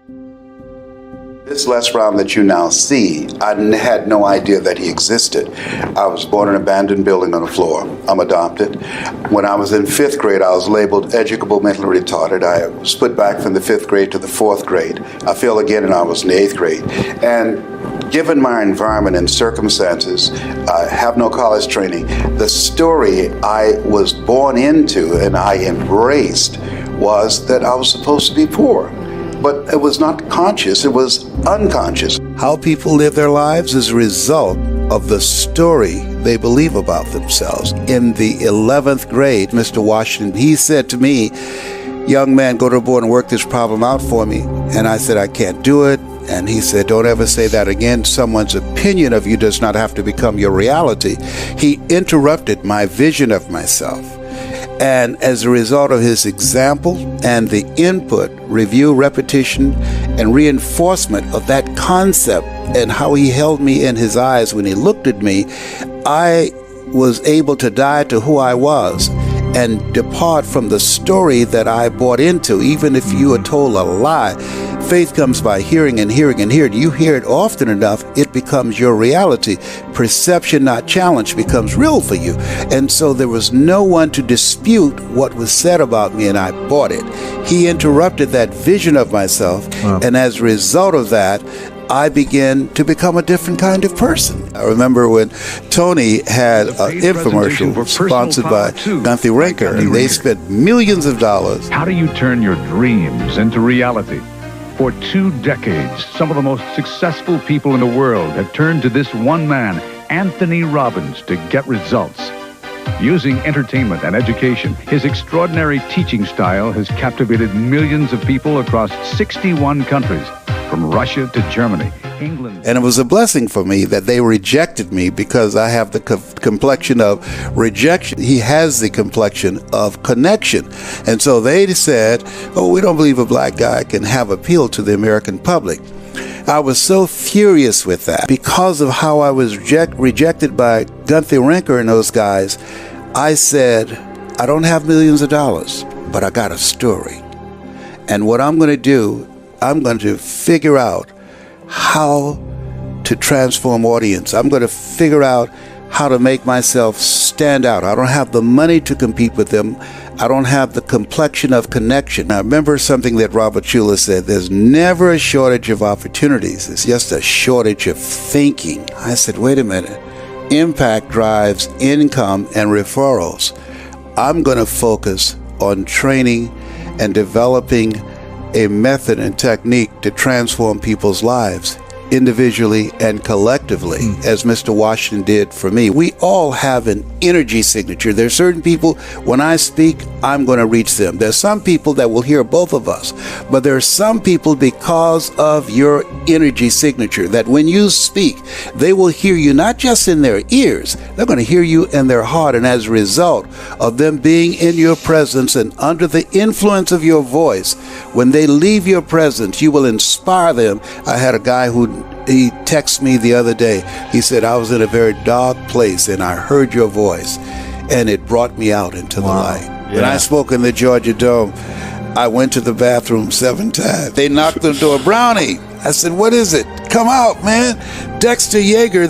This Les Brown that you now see, I had no idea that he existed. I was born in an abandoned building on the floor. I'm adopted. When I was in 5th grade, I was labeled educable mentally retarded. I was put back from the 5th grade to the 4th grade. I failed again and I was in the 8th grade. And given my environment and circumstances, I have no college training. The story I was born into and I embraced was that I was supposed to be poor. But it was not conscious, it was unconscious. How people live their lives is a result of the story they believe about themselves. In the 11th grade, Mr. Washington, he said to me, "Young man, go to the board and work this problem out for me." And I said, "I can't do it." And he said, "Don't ever say that again. Someone's opinion of you does not have to become your reality." He interrupted my vision of myself. And as a result of his example and the input, review, repetition, and reinforcement of that concept and how he held me in his eyes when he looked at me, I was able to die to who I was and depart from the story that I bought into. Even if you are told a lie, faith comes by hearing and hearing and hearing. You hear it often enough, it becomes your reality. Perception, not challenge, becomes real for you. And so there was no one to dispute what was said about me, and I bought it. He interrupted that vision of myself, and as a result of that, I began to become a different kind of person. I remember when Tony had an infomercial sponsored by Gunther Rinker, and they spent millions of dollars. How do you turn your dreams into reality? For 2 decades, some of the most successful people in the world have turned to this one man, Anthony Robbins, to get results. Using entertainment and education, his extraordinary teaching style has captivated millions of people across 61 countries, from Russia to Germany, England. And it was a blessing for me that they rejected me because I have the complexion of rejection. He has the complexion of connection. And so they said, "Oh, we don't believe a black guy can have appeal to the American public." I was so furious with that. Because of how I was rejected by Gunther Rinker and those guys, I said, "I don't have millions of dollars, but I got a story. And what I'm going to do, I'm going to figure out how to transform audience. I'm going to figure out how to make myself stand out. I don't have the money to compete with them. I don't have the complexion of connection." I remember something that Robert Schuller said, "There's never a shortage of opportunities. It's just a shortage of thinking." I said, wait a minute. Impact drives income and referrals. I'm going to focus on training and developing a method and technique to transform people's lives individually and collectively, as Mr. Washington did for me. We all have an energy signature. There's certain people, when I speak, I'm going to reach them. There's some people that will hear both of us, but there are some people, because of your energy signature, that when you speak, they will hear you not just in their ears, they're going to hear you in their heart. And as a result of them being in your presence and under the influence of your voice, when they leave your presence, you will inspire them. I had a guy he texted me the other day. He said, "I was in a very dark place and I heard your voice and it brought me out into the light." Yeah. When I spoke in the Georgia Dome, I went to the bathroom 7 times. They knocked on the door. "Brownie." I said, "What is it? Come out, man." Dexter Yeager,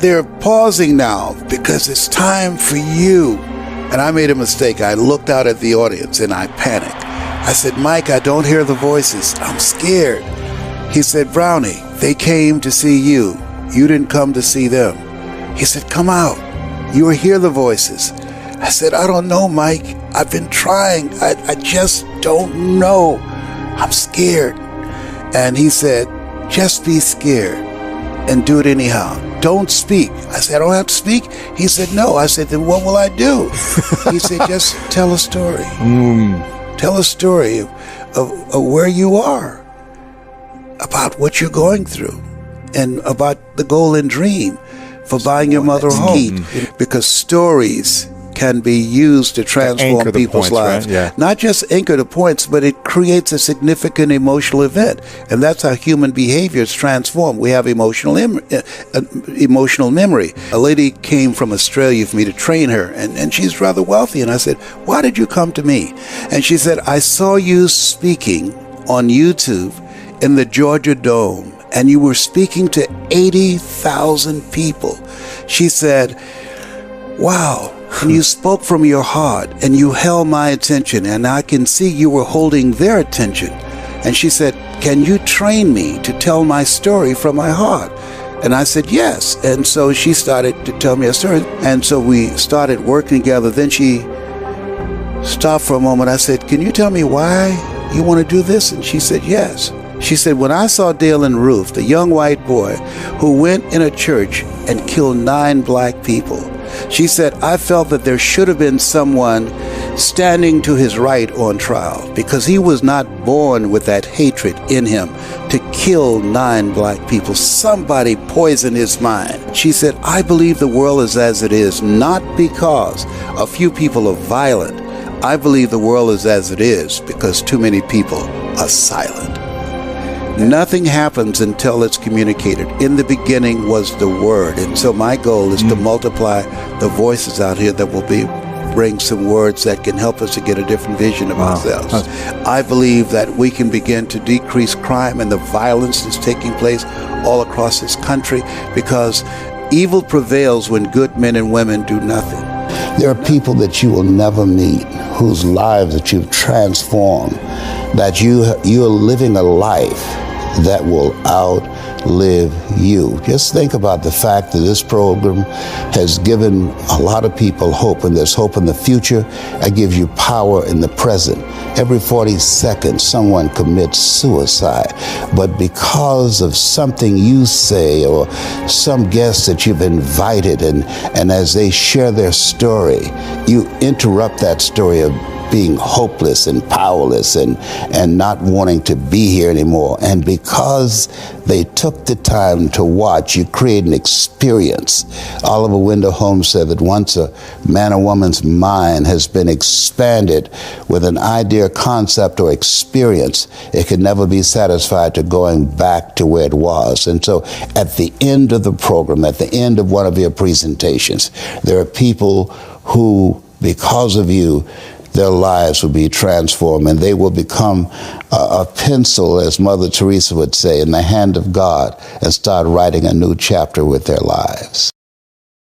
they're pausing now because it's time for you. And I made a mistake. I looked out at the audience and I panicked. I said, "Mike, I don't hear the voices. I'm scared." He said, "Brownie, they came to see you. You didn't come to see them." He said, "Come out. You will hear the voices." I said, "I don't know, Mike. I've been trying. I just don't know. I'm scared." And he said, "Just be scared and do it anyhow. Don't speak." I said, "I don't have to speak?" He said, "No." I said, "Then what will I do?" He said, "Just tell a story. Tell a story of where you are, about what you're going through, and about the goal and dream for buying your mother a home." Because stories can be used to transform people's lives. Right? Yeah. Not just anchor the points, but it creates a significant emotional event. And that's how human behavior is transformed. We have emotional memory. A lady came from Australia for me to train her, and she's rather wealthy. And I said, "Why did you come to me?" And she said, "I saw you speaking on YouTube in the Georgia Dome, and you were speaking to 80,000 people. She said, wow, and you spoke from your heart, and you held my attention, and I can see you were holding their attention. And she said, can you train me to tell my story from my heart? And I said, yes. And so she started to tell me a story. And so we started working together. Then she stopped for a moment. I said, can you tell me why you want to do this? And she said, yes. She said, when I saw Dale and Ruth, the young white boy who went in a church and killed 9 black people, she said, I felt that there should have been someone standing to his right on trial, because he was not born with that hatred in him to kill 9 black people. Somebody poisoned his mind. She said, I believe the world is as it is, not because a few people are violent. I believe the world is as it is because too many people are silent. Nothing happens until it's communicated. In the beginning was the Word. And so my goal is to multiply the voices out here that will bring some words that can help us to get a different vision of ourselves. I believe that we can begin to decrease crime and the violence that's taking place all across this country, because evil prevails when good men and women do nothing. There are people that you will never meet, whose lives that you've transformed, that you are living a life that will outlive you. Just think about the fact that this program has given a lot of people hope, and there's hope in the future. It gives you power in the present. Every 40 seconds, someone commits suicide. But because of something you say or some guest that you've invited, and as they share their story, you interrupt that story of being hopeless and powerless and not wanting to be here anymore. And because they took the time to watch, you create an experience. Oliver Wendell Holmes said that once a man or woman's mind has been expanded with an idea, concept, or experience, it can never be satisfied to going back to where it was. And so at the end of the program, at the end of one of your presentations, there are people who, because of you, their lives will be transformed, and they will become a pencil, as Mother Teresa would say, in the hand of God, and start writing a new chapter with their lives.